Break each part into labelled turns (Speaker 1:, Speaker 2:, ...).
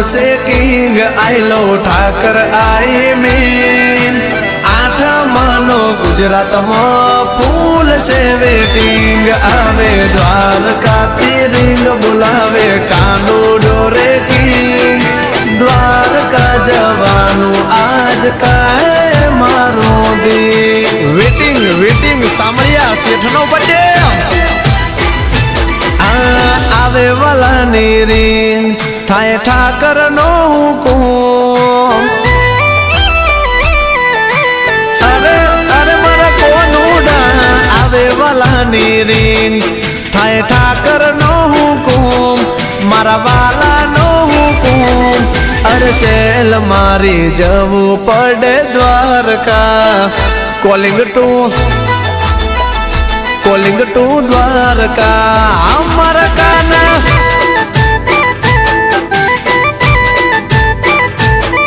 Speaker 1: से किंग आयलो Thakur I mean आठमानो Gujarat में फूल से वेटिंग आवे द्वारका रिंग बुलावे कानो डोरे किंग द्वारका जवानु आज का मारो दी वेटिंग वेटिंग सामरिया सेठनो बर्थडे आवे वाला नीरीन थाय ठाकर नो हुकुम अरे अरे मारा कोनुडा आवे वाला नीरीन थाय ठाकर नो हुकुम मारा वाला नो हुकुम अरे सेल मारी जवू पड़े द्वारका कॉलिंग टू द्वारका अमर काना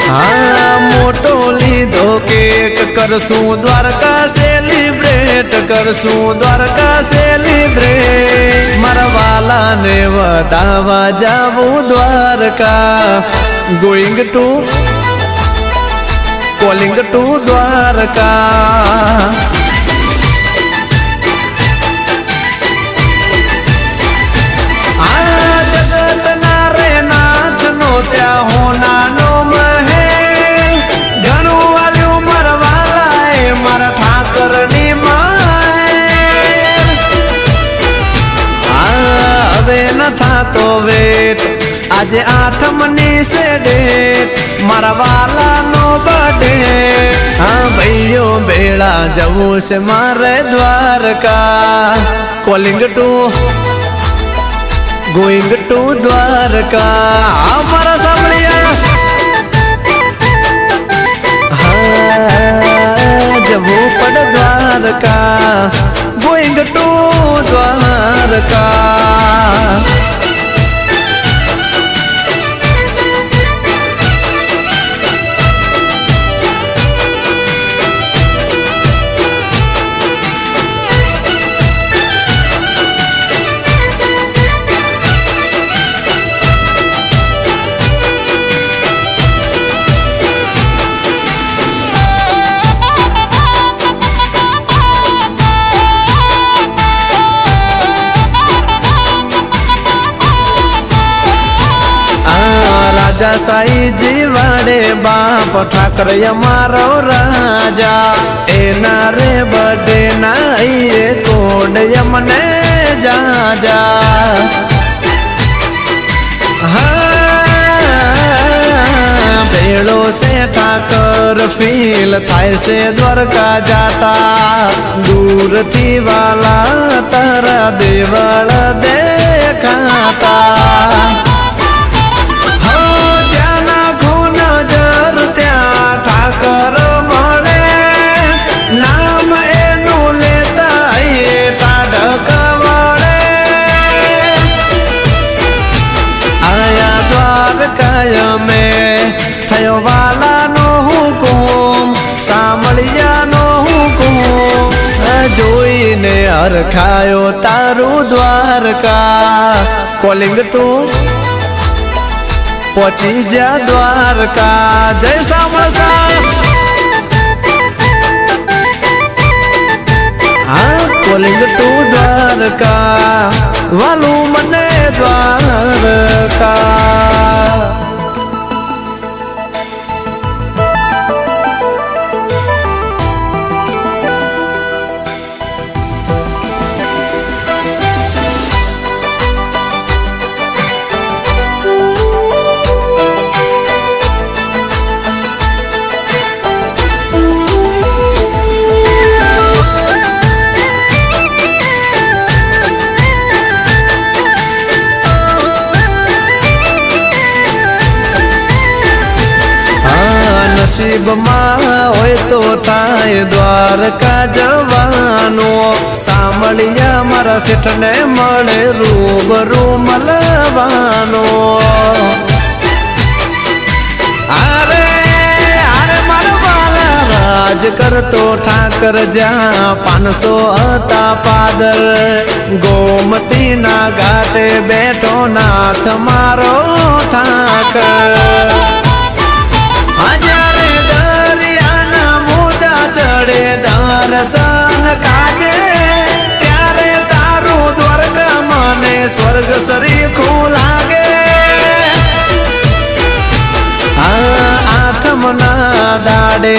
Speaker 1: हाँ मोटो लीधो केक करसू द्वारका सेलिब्रेट करसू द्वारका सेलिब्रेट मरवाला ने वदावा जावू Dwarka going to calling to Dwarka जगत नारे नाथ नो त्या होना नो महे घणु वाल्यू मरवाला मर ठाकर नी हवे न था तो वेट आज आठमनी से डेट मरवाला नो बर्थडे हाँ भैयो बेड़ा जवू से मारे Dwarka calling to going to Dwarka हमारा सामरिया हाँ जब वो पड़ द्वारका गोइंग टू द्वारका राजा साई जीवाड़े बाप ठाकर मारो राजा एना रे बर्थडे नाइए कोड यमने जा जा हाँ भेड़ो से ठाकर फील थाय से द्वारका जाता दूर थी वाला तारा देवल देखाता ठाकर मळे नाम एनु लेता टाढक वळे आया द्वारकाय में थयो वाला नो हुकुम सामळिया नो हुकुम जोईने हरखायो तारू द्वारका कॉलिंग टू पहुंची जा द्वारका जय सामसा हाँ कॉलिंग टू द्वारका वालू मने द्वारका नसीब में होय तो थाय द्वारका जवानो सामळिया मारा सेठ ने मळे रूबरू मलवानो अरे अरे मारा वाला राज કરતો ઠાકર જ્યાં 500 હતા પાદર ગોમતી ના ઘાટે બેઠો નાથ મારો ઠાકર જ્યારે દરિયાના મોજા ચડે દર્શન કાજે ત્યારે તારું દ્વારકા મને સ્વર્ગ સરીખું લાગે આઠમના દાડે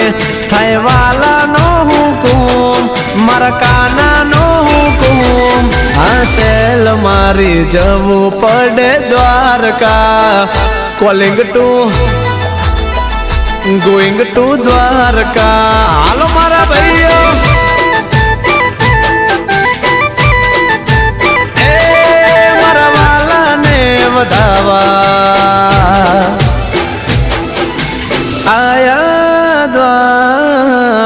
Speaker 1: થાય વાલાનો હુકુમ મારા કાનાનો હુકુમ આ સેલ મારી જવું પડે Dwarka calling to going to Dwarka હાલો મારા ભાઈઓ એ મારા વાલાને વધાવા આયા દ્વારકા